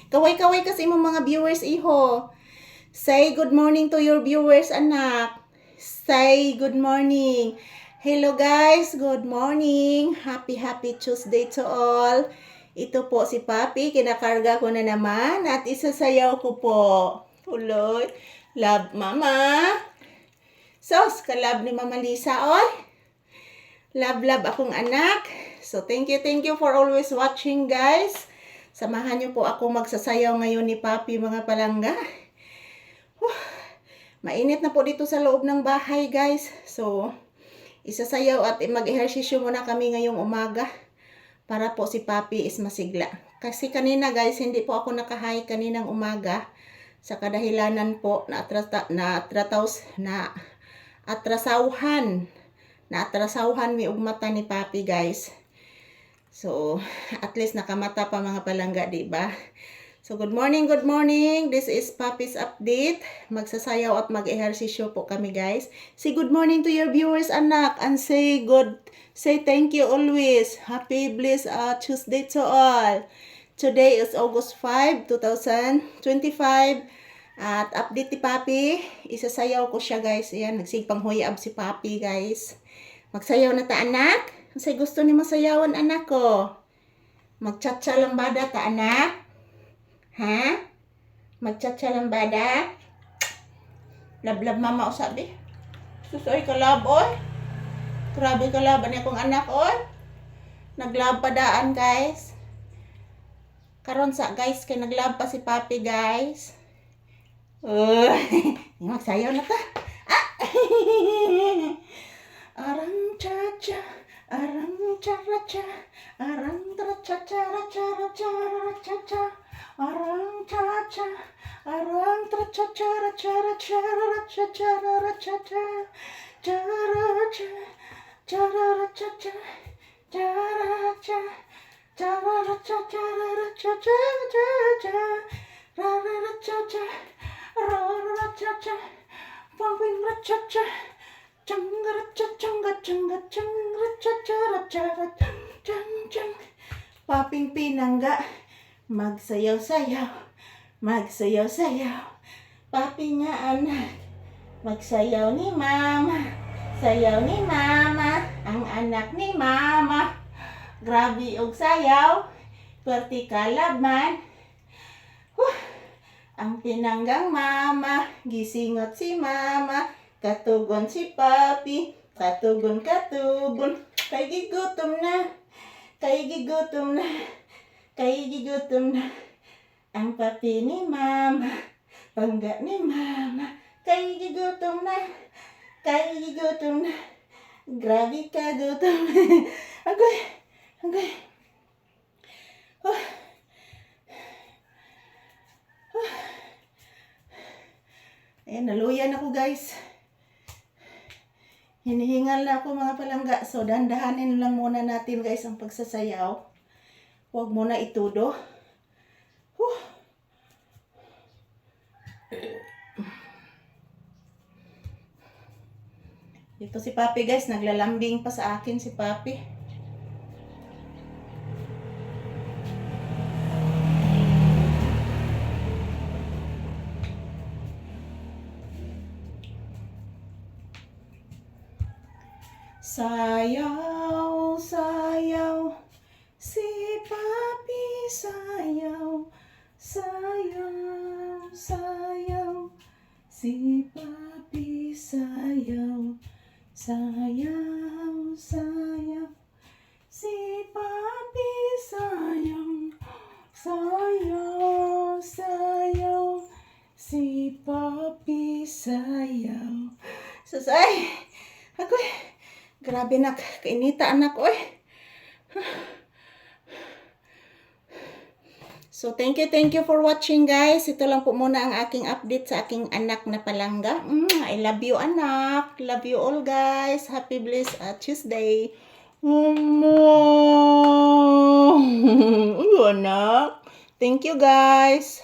Kaway-kaway kasi mo mga viewers, iho. Say good morning to your viewers, anak. Say good morning. Hello guys, good morning. Happy Tuesday to all. Ito po si Papi, kinakarga ko na naman at isasayaw ko po. Uloy, love mama. Sos, kalab ni Mama Lisa, oy. Love akong anak. So, thank you for always watching, guys. Samahan niyo po ako magsasayaw ngayon ni Papi, mga palangga. Mainit na po dito sa loob ng bahay, guys. So, isasayaw at mag-ehersisyo muna kami ngayong umaga para po si Papi is masigla. Kasi kanina, guys, hindi po ako nakahay kaninang umaga sa kadahilanan po na atrasawhan mi og mata ni Papi, guys. So, at least nakamata pa mga palangga, di ba? So, good morning. This is Papi's update. Magsasayaw at mag-ehersisyo po kami, guys. Say good morning to your viewers, anak, and say thank you always. Happy blessed Tuesday to all. Today is August 5, 2025. At update ni Papi, isasayaw ko siya, guys. Ayan, nagsigpang huyab si Papi, guys. Magsayaw na ta, anak. Kasi gusto ni masayawan, anak ko. Magchatcha lambada ta, anak. Ha? Magchatcha lambada. Lablab mama o sabi. Susoy kalab, oy. Grabe kalaban niya kong anak, oy. Naglab pa daan, guys. Karon sa, guys, kay naglab pa si Papi, guys. Magsayaw na ta. Arang cha-cha, arang cha-cha, arang tra-cha-cha, cha-cha-cha, arang cha-cha, arang tra-cha-cha, cha-cha-cha, cha-cha-cha, cha-cha-cha, cha-cha-cha, cha-cha-cha, cha-cha-cha, ra-ra-cha-cha, ra-ra-cha-cha, pa-ra-cha-cha. Paping pinangga, magsayaw-sayaw, Papi nga anak, magsayaw ni mama, sayaw ni mama, ang anak ni mama. Grabe og sayaw, perti kalaban. Ang pinanggang mama, gisingot si mama. Katugon si Papi, katugon, kay gigutom na, ang Papi ni mama, bangga ni mama, kay gigutom na, grabe ka gutom. Agoy, ayan, naluyan ako, guys. Hinihingal na ako, mga palangga. So, dahan-dahanin lang muna natin, guys, ang pagsasayaw. Huwag muna itudo. Ito si Papi, guys. Naglalambing pa sa akin si Papi. Sayaw, sayaw, si Papi sayaw, sayaw, sayaw, si Papi sayaw, sayaw, sayaw, si Papi sayaw, sayaw, sayaw, si Papi sayaw. Susay, ako'y grabe nak, kainita anak, oy. So, thank you for watching, guys. Ito lang po muna ang aking update sa aking anak na palangga. I love you, anak. Love you all, guys. Happy blessed Tuesday. Uy, anak. Thank you, guys.